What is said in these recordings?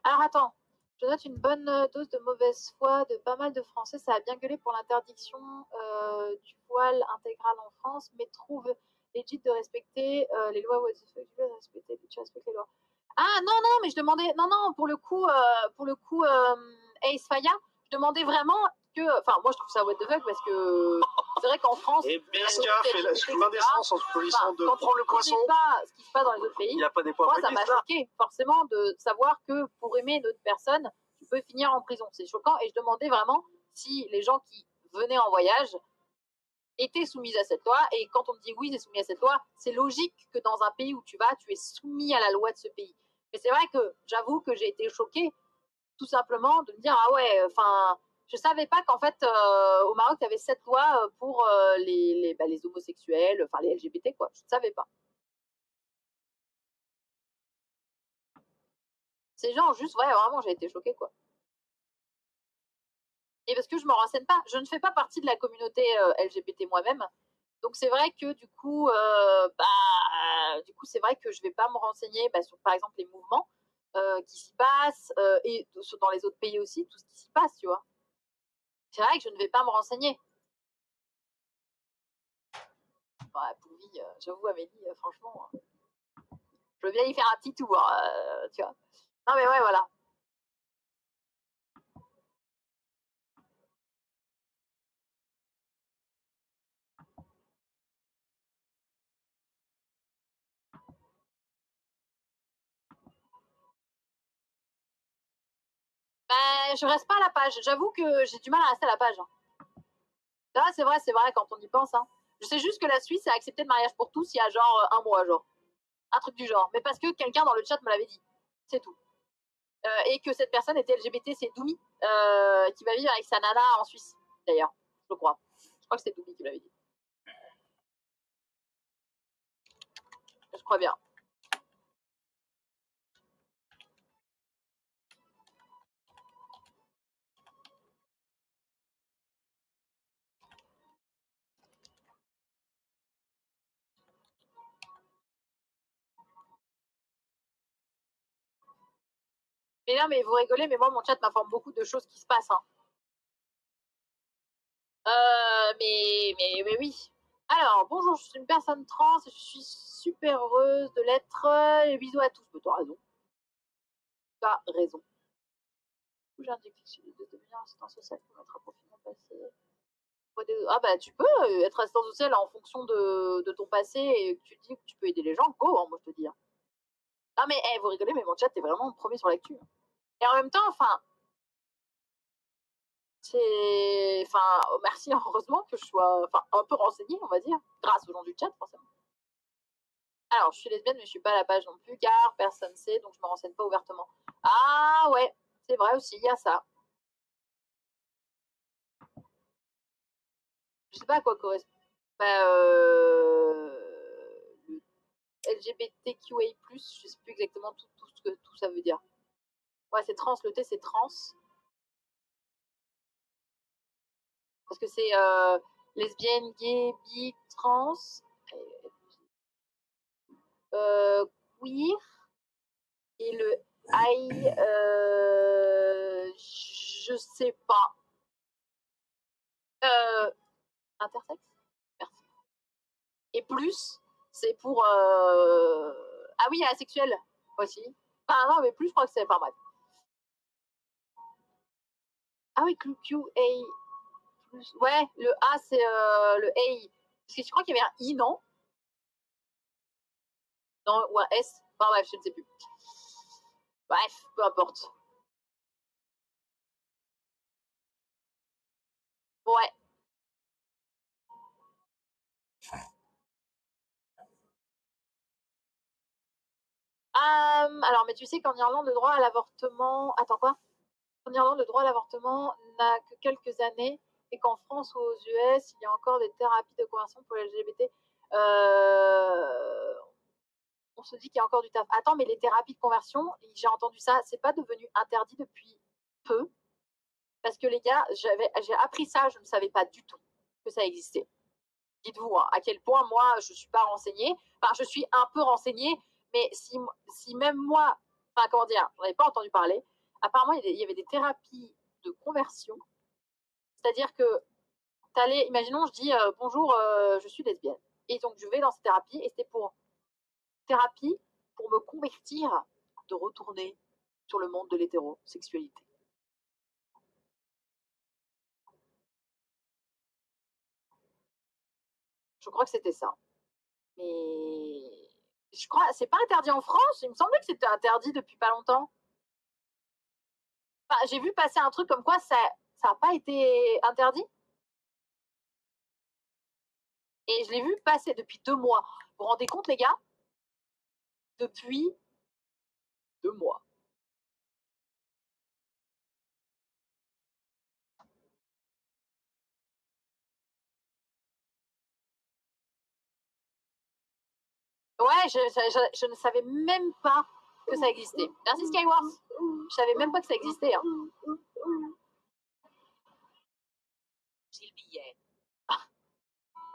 Alors attends, je note une bonne dose de mauvaise foi de pas mal de Français. Ça a bien gueulé pour l'interdiction du voile intégral en France, mais trouve legit de respecter les lois. What the fuck, tu respectes les lois. Ah non, non, mais je demandais. Non, non, pour le coup, Ace Faya, je demandais vraiment que. Enfin, moi je trouve ça what the fuck parce que c'est vrai qu'en France. Et Bestia fait l'indécence en se position de prendre le poisson. Pas ce qui se passe dans les autres pays. Il n'y a pas des points. Moi, ça m'a choqué, forcément, de savoir que pour aimer une autre personne, tu peux finir en prison. C'est choquant. Et je demandais vraiment si les gens qui venaient en voyage étaient soumis à cette loi. Et quand on me dit oui, c'est soumis à cette loi, c'est logique que dans un pays où tu vas, tu es soumis à la loi de ce pays. Mais c'est vrai que j'avoue que j'ai été choquée, tout simplement, de me dire, ah ouais, enfin, je savais pas qu'en fait, au Maroc, il y avait cette loi pour les homosexuels, enfin les LGBT, quoi. Je ne savais pas. Ces gens, juste, ouais, vraiment, j'ai été choquée, quoi. Et parce que je me renseigne pas, je ne fais pas partie de la communauté LGBT moi-même. Donc c'est vrai que du coup c'est vrai que je vais pas me renseigner sur par exemple les mouvements qui s'y passent et dans les autres pays aussi, tout ce qui s'y passe, tu vois. C'est vrai que je ne vais pas me renseigner. Ouais, Pouvi, j'avoue Amélie, franchement, je veux bien y faire un petit tour, tu vois. Non mais ouais, voilà. Je reste pas à la page. J'avoue que j'ai du mal à rester à la page. Là, c'est vrai, quand on y pense. Hein. Je sais juste que la Suisse a accepté le mariage pour tous il y a genre un mois, genre. Un truc du genre. Mais parce que quelqu'un dans le chat me l'avait dit. C'est tout. Et que cette personne était LGBT, c'est Doumi, qui va vivre avec sa nana en Suisse, d'ailleurs. Je crois. Je crois que c'est Doumi qui me l'avait dit. Je crois bien. Mais non, mais vous rigolez, mais moi, mon chat m'informe beaucoup de choses qui se passent. Hein. Mais oui. Alors, bonjour, je suis une personne trans et je suis super heureuse de l'être. Et bisous à tous. Mais t'as raison. T'as raison. J'ai indiqué que je de devenir assistant social pour mettre à profit mon passé. Ah bah tu peux être assistant social en fonction de ton passé et que tu te dis que tu peux aider les gens, go, hein, moi je te dis. Hein. Non mais vous rigolez, mais mon chat est vraiment premier sur l'actu. Et en même temps, enfin, c'est, enfin, merci, heureusement que je sois, enfin, un peu renseignée, on va dire, grâce aux gens du chat, forcément. Alors, je suis lesbienne, mais je suis pas à la page non plus, car personne sait, donc je me renseigne pas ouvertement. Ah ouais, c'est vrai aussi, il y a ça. Je sais pas à quoi correspond. Le LGBTQA+, je sais plus exactement tout ce que tout ça veut dire. Ouais, c'est trans, le T c'est trans. Parce que c'est lesbienne, gay, bi, trans, queer, et le I, je sais pas. Intersexe? Merci. Et plus, c'est pour... Ah oui, asexuel aussi. Enfin non, mais plus, je crois que c'est pas mal. Ah oui, QA. Plus. Ouais, le A, c'est le A. Parce que je crois qu'il y avait un I, non? Non, ou un S. Enfin bref, je ne sais plus. Bref, peu importe. Ouais. Alors, mais tu sais qu'en Irlande, le droit à l'avortement... Attends, quoi? En Irlande, le droit à l'avortement n'a que quelques années et qu'en France ou aux US, il y a encore des thérapies de conversion pour les LGBT. On se dit qu'il y a encore du taf. Attends, mais les thérapies de conversion, j'ai entendu ça, c'est pas devenu interdit depuis peu. Parce que les gars, j'ai appris ça, je ne savais pas du tout que ça existait. Dites-vous hein, à quel point moi, je ne suis pas renseignée. Enfin, je suis un peu renseignée, mais si même moi, Enfin, comment dire, on n'avait pas entendu parler. Apparemment, il y avait des thérapies de conversion. C'est-à-dire que t'allais, imaginons, je dis bonjour, je suis lesbienne. Et donc, je vais dans cette thérapie et c'était pour thérapie pour me convertir, de retourner sur le monde de l'hétérosexualité. Je crois que c'était ça. Mais je crois, c'est pas interdit en France. Il me semblait que c'était interdit depuis pas longtemps. Enfin, j'ai vu passer un truc comme quoi ça n'a pas été interdit. Et je l'ai vu passer depuis 2 mois. Vous vous rendez compte, les gars? Depuis 2 mois. Ouais, je ne savais même pas que ça existait. Merci Skywars. Je savais même pas que ça existait. Hein. J'ai le billet. Ah.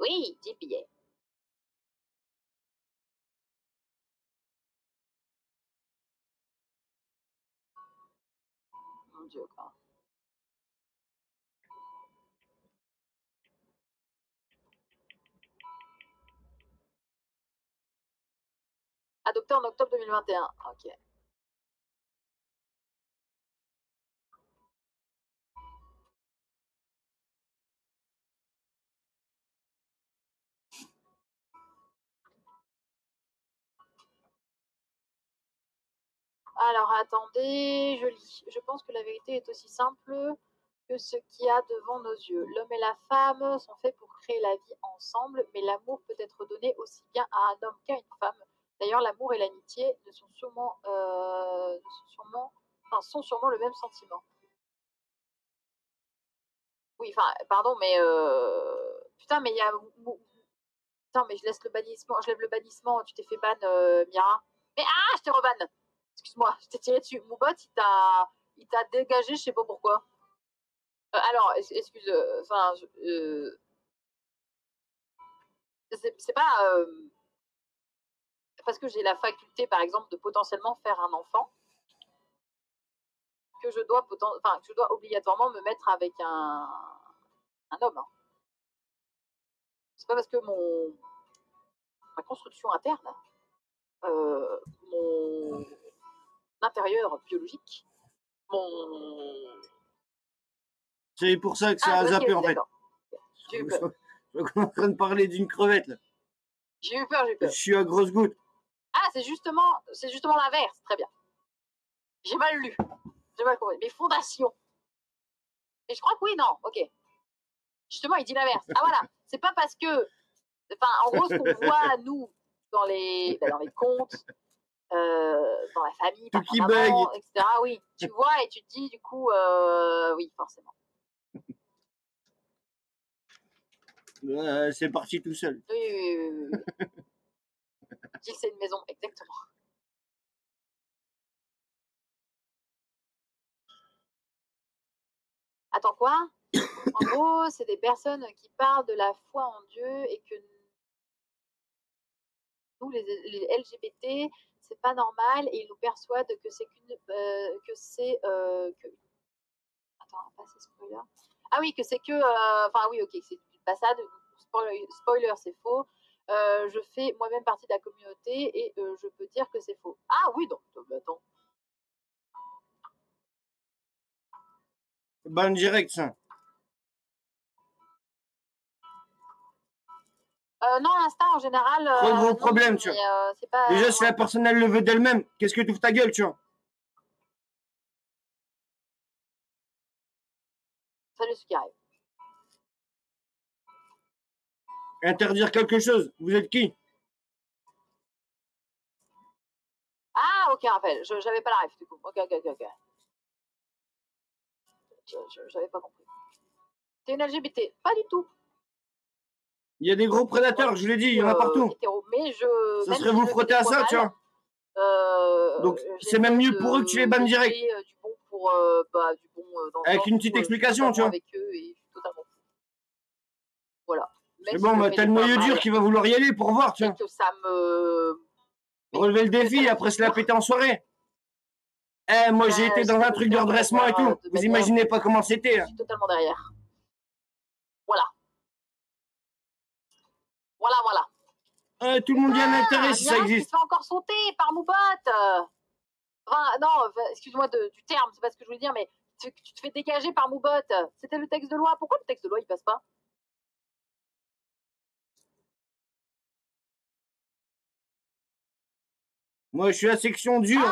Oui, j'ai le billet. Mon Dieu, quoi. Adopté en octobre 2021. Ok. Alors, attendez, je lis. Je pense que la vérité est aussi simple que ce qu'il y a devant nos yeux. L'homme et la femme sont faits pour créer la vie ensemble, mais l'amour peut être donné aussi bien à un homme qu'à une femme. D'ailleurs, l'amour et l'amitié sont sûrement le même sentiment. Oui, enfin, pardon, mais putain, mais il y a. Putain, mais je lève le bannissement. Tu t'es fait ban, Mira. Mais je te rebanne. Excuse-moi, je t'ai tiré dessus. Moubot, il t'a dégagé, je sais pas pourquoi. Alors, excuse, enfin, c'est pas parce que j'ai la faculté, par exemple, de potentiellement faire un enfant que je dois obligatoirement me mettre avec un homme. Hein. C'est pas parce que ma construction interne, mon intérieur biologique, C'est pour ça que ça a zappé, en fait. J'ai eu peur. Je suis en train de parler d'une crevette, là. J'ai eu peur. Je suis à grosse goutte. Ah, c'est justement l'inverse. Très bien. J'ai mal lu. J'ai mal compris. Mes fondations. Et je crois que oui, non. Ok. Justement, il dit l'inverse. Ah voilà. C'est pas parce que. Enfin, en gros, ce qu'on voit, nous, dans les contes, dans la famille, tout qui maman, etc. Oui. Tu vois et tu te dis, du coup, oui, forcément. C'est parti tout seul. Oui. Dis que c'est une maison, exactement. Attends, quoi? En gros, c'est des personnes qui parlent de la foi en Dieu et que nous, les LGBT, c'est pas normal et ils nous persuadent que c'est Attends, pas c'est spoiler. Ah oui, que c'est que. Enfin, oui, ok, c'est une passade. Spoiler, c'est faux. Je fais moi-même partie de la communauté et je peux dire que c'est faux. Ah oui, donc, attends. Ban direct, ça. Non, Insta en général. Trop de gros problèmes, tu vois. Déjà, si la personne elle le veut d'elle-même, qu'est-ce que tu ouvres ta gueule, tu vois? Salut, ce qui arrive. Interdire quelque chose, vous êtes qui? Ah, ok, Raphaël, j'avais pas la ref du coup. Ok. J'avais pas compris. T'es une LGBT? Pas du tout. Il y a des gros prédateurs, je vous l'ai dit, il y en a partout. Hétéro, mais ça serait vous frotter à ça, tu vois. Donc c'est même mieux pour eux que tu les bannes direct. Du bon pour du bon dans avec une petite explication, tu vois. Avec eux et totalement. Voilà. C'est bon, bah, t'as le noyau dur qui va vouloir y aller pour voir, tu vois. Que ça me relever le défi, après se la péter en soirée. Eh, moi, j'ai été dans un truc de redressement et tout. Vous imaginez pas comment c'était. Je suis totalement derrière. Voilà. Voilà, voilà. Tout le monde y a un intérêt si ça existe. Tu te fais encore sauter par Moubot. Enfin, non, excuse-moi du terme, c'est pas ce que je voulais dire, mais tu te fais dégager par Moubot. C'était le texte de loi. Pourquoi le texte de loi, il passe pas? Moi, je suis la section dure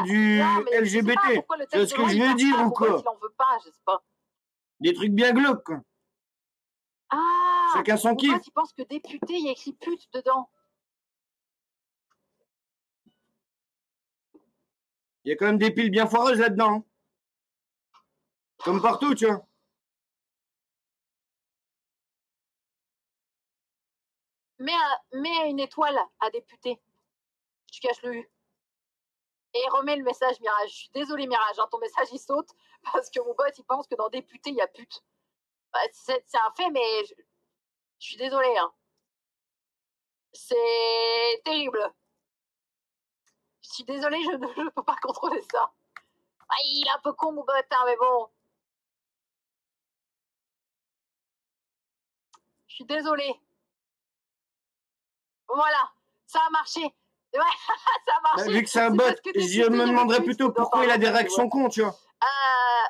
du LGBT. C'est ce que je veux dire ou quoi? Il en veut pas, je sais pas. Des trucs bien glauques, quoi. Ah, chacun son kiff. Tu penses que député, il y a écrit pute dedans? Il y a quand même des piles bien foireuses là-dedans. Comme partout, tu vois. Mets une étoile à député. Tu caches le U. Et remets le message Mirage. Je suis désolée Mirage, hein, ton message il saute parce que mon bot il pense que dans député il y a pute. Bah, c'est un fait, mais je suis désolée. Hein. C'est terrible. Je suis désolée, je ne peux pas contrôler ça. Ah, il est un peu con mon bot, hein, mais bon. Je suis désolée. Voilà, ça a marché. Ouais, ça a marché. Bah, vu que c'est un bot, je me demanderais plutôt pourquoi il a des réactions cons, tu vois.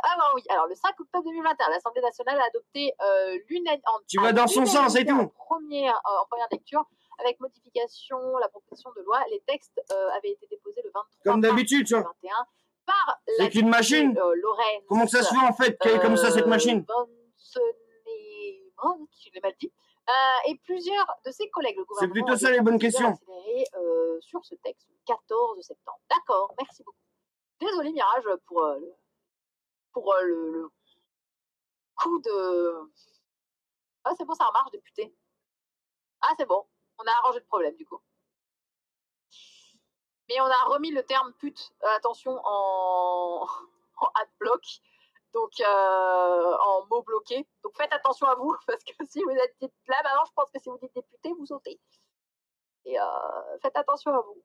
Alors oui, alors le 5 octobre 2021, l'Assemblée nationale a adopté l'unanimité. Tu vas dans son sens et tout. En première lecture, avec modification, la proposition de loi, les textes avaient été déposés le 23 comme d'habitude, tu vois. 2021 par c'est qu'une machine. Lorraine. Comment ça se fait en fait qu'elle est comme ça cette machine? Je l'ai mal dit. Et plusieurs de ses collègues, le gouvernement. C'est plutôt ça les bonnes questions. Sur ce texte le 14 septembre. D'accord, merci beaucoup. Désolé Mirage pour le coup de... Ah c'est bon, ça remarche, député. Ah c'est bon, on a arrangé le problème du coup. Mais on a remis le terme pute, attention, en adblock, donc en mots bloqués. Donc faites attention à vous, parce que si vous êtes là, maintenant je pense que si vous dites député, vous sautez. Et faites attention à vous.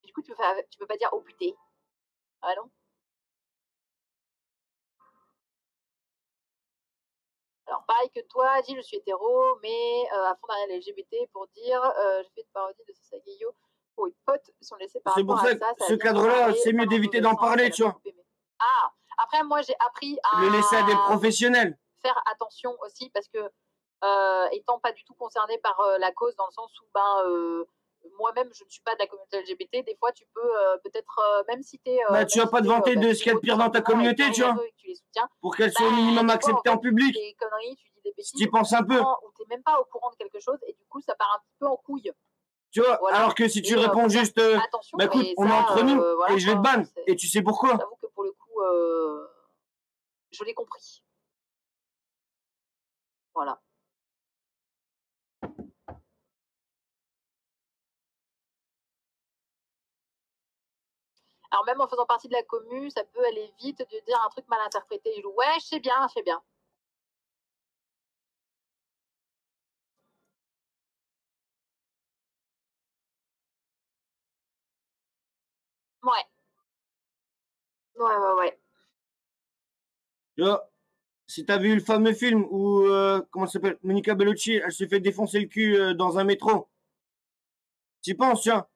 Du coup, tu peux pas dire oh puté. Ah non. Alors, pareil que toi, dis, je suis hétéro, mais à fond derrière les LGBT pour dire, j'ai fait une parodie de Sasa Guillot pour une pote, sont laissés par rapport à ça. C'est pour ça que ce cadre-là, c'est mieux d'éviter d'en parler, tu vois. Ah, après, moi, j'ai appris à... Le laisser à des professionnels. Faire attention aussi, parce que, étant pas du tout concernée par la cause, dans le sens où, moi-même, je ne suis pas de la communauté LGBT. Des fois, tu peux peut-être, même si tu es... tu vas pas te vanter de ce qu'il y a de pire dans ta communauté, tu vois. Pour qu'elle soit au minimum acceptée en public. Des conneries, tu dis des bêtises. Si tu penses un peu. Ou tu n'es même pas au courant de quelque chose, et du coup, ça part un petit peu en couille. Tu vois, voilà. Alors que si tu réponds juste, écoute, on est entre nous, et je vais te ban. Et tu sais pourquoi? J'avoue que pour le coup, je l'ai compris. Voilà. Alors même en faisant partie de la commu, ça peut aller vite de dire un truc mal interprété. Je dis, ouais, je sais bien, je sais bien. Ouais. Ouais. Tu vois, si t'as vu le fameux film où, comment ça s'appelle, Monica Bellucci, elle se fait défoncer le cul dans un métro. T'y penses, tiens.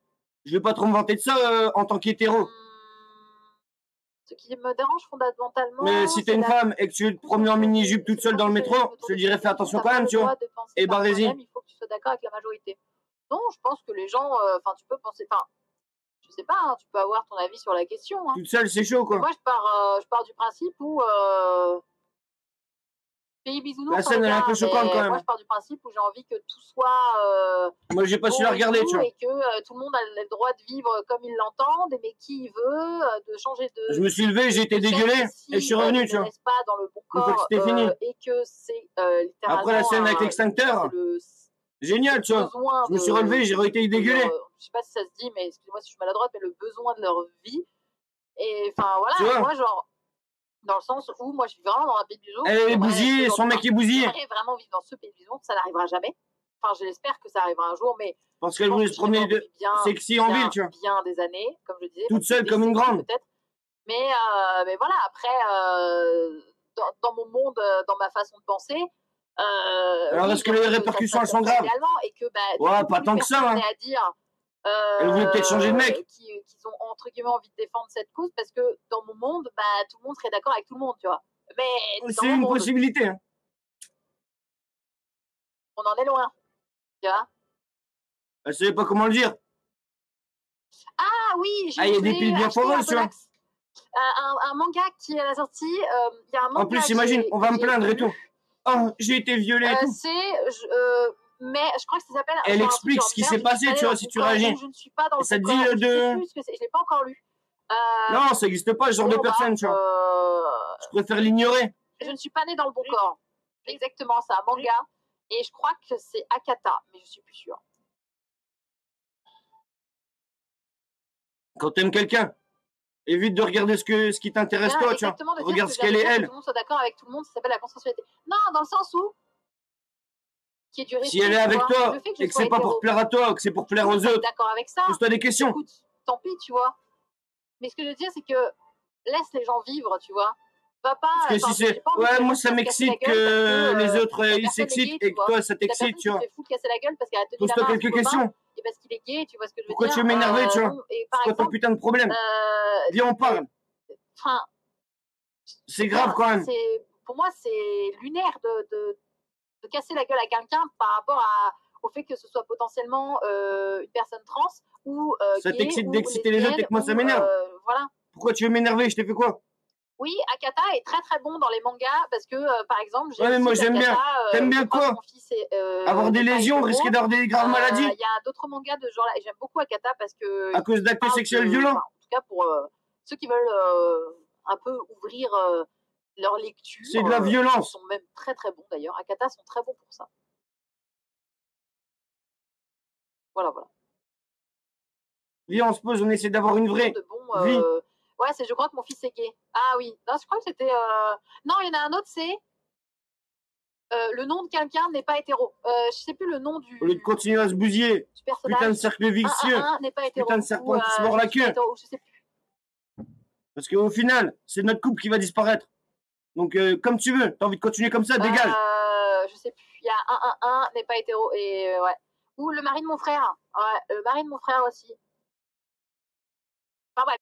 Je vais pas trop me vanter de ça en tant qu'hétéro. Ce qui me dérange fondamentalement... Mais si t'es une femme et que tu veux te promener en mini-jupe toute seule dans le métro, je te dirais fais attention quand même, tu vois. Et barrez-y. Il faut que tu sois d'accord avec la majorité. Non, je pense que les gens... Enfin, tu peux penser... Enfin, je sais pas, hein, tu peux avoir ton avis sur la question. Hein. Toute seule, c'est chaud, quoi. Moi, je pars du principe où... Pays bisounours. La scène, elle est un peu choquante, quand même. Moi, je pars du principe où j'ai envie que tout soit... moi, j'ai pas su la regarder, tu vois. Et que tout le monde a le droit de vivre comme il l'entend, d'aimer qui il veut, de changer de... Je me suis levé, j'ai été dégueulé, et je suis revenu, tu vois. Pas dans le bon corps, une fois que c'était fini. Et que c'est littéralement... Après la scène avec l'extincteur, génial, tu vois. Je me suis relevé, j'ai été dégueulé. Je sais pas si ça se dit, mais excusez-moi si je suis maladroite, mais le besoin de leur vie. Et enfin, voilà, moi, genre... Dans le sens où moi je vis vraiment dans un pays de bisounours. Elle est bousillée, son mec est bousillé. J'aimerais vraiment vivre dans ce pays de bisounours, ça n'arrivera jamais. enfin, j'espère que ça arrivera un jour, mais parce qu'elle voulait se promener de sexy en ville, tu vois. Bien des années, comme je disais. Toute seule comme une grande. Peut-être. Mais voilà, après, dans mon monde, dans ma façon de penser. Alors, est-ce que les répercussions, elles sont graves? Et que, ouais, pas tant que ça. Hein. À dire, elle voulait peut-être changer de mec. Qui ont entre guillemets envie de défendre cette cause, parce que dans mon monde, tout le monde serait d'accord avec tout le monde, tu vois. Mais c'est une possibilité. Hein. On en est loin, tu vois. Elle savait pas comment le dire. Ah oui, il y a des piles bien foreuses, tu vois. Un manga qui est à la sortie. Il y a un manga. En plus, imagine, on va me plaindre et tout. Oh, j'ai été violée et tout. Mais je crois que ça s'appelle. Elle explique ce qui s'est passé, tu vois, si tu réagis. Je ne suis pas dans le. Ça te dit de. Je l'ai pas encore lu. Non, ça n'existe pas, ce genre de personne, tu vois. Je préfère l'ignorer. Je ne suis pas née dans le bon corps. Exactement, c'est un manga. Et je crois que c'est Akata, mais je suis plus sûre. Quand t'aimes quelqu'un, évite de regarder ce qui t'intéresse toi, tu vois. Regarde ce qu'elle est, elle. Que tout le monde soit d'accord avec tout le monde, ça s'appelle la consensualité. Non, dans le sens où. Qui est du respect, si elle est avec toi, et que c'est pas pour plaire à toi, que c'est pour plaire aux autres. D'accord avec ça. Pose-toi des questions. Écoute, tant pis, tu vois. Mais ce que je veux dire, c'est que laisse les gens vivre, tu vois. Va pas. Parce que si c'est. Ouais, moi ça m'excite que les autres ils s'excitent et que toi ça t'excite, tu vois. Pose-toi quelques questions. Et parce qu'il est gay, tu vois ce que je veux Pourquoi dire. tu veux m'énerver, tu vois. C'est quoi ton putain de problème. Viens, on parle. Enfin. C'est grave quand même. Pour moi, c'est lunaire de casser la gueule à quelqu'un par rapport au fait que ce soit potentiellement une personne trans ou ça t'excite d'exciter les autres et que moi ça m'énerve. Voilà. Pourquoi tu veux m'énerver? Je t'ai fait quoi? Oui, Akata est très très bon dans les mangas parce que par exemple, ouais, mais moi j'aime bien. T'aimes bien quoi? Avoir des lésions, risquer d'avoir des graves maladies. Il y a d'autres mangas de ce genre-là et j'aime beaucoup Akata parce que à cause d'actes sexuels violents. En tout cas pour ceux qui veulent un peu ouvrir leur lecture. C'est de la violence. Ils sont même très très bons d'ailleurs. Akata sont très bons pour ça. Voilà. Viens, on se pose, on essaie d'avoir une vraie vie. Ouais, je crois que mon fils est gay. Ah oui, non, je crois que c'était. Non, il y en a un autre, c'est. Le nom de quelqu'un n'est pas hétéro. Je sais plus le nom du. Au lieu de continuer à se bousiller. Putain de cercle vicieux. N'est pas hétéro. Putain de serpent qui se mord la queue. Je sais plus. Parce qu'au final, c'est notre couple qui va disparaître. Donc, comme tu veux, t'as envie de continuer comme ça, dégage. Je sais plus. Il y a un n'est pas hétéro. Et ouais. Ou le mari de mon frère. Ouais, le mari de mon frère aussi. Enfin, bref.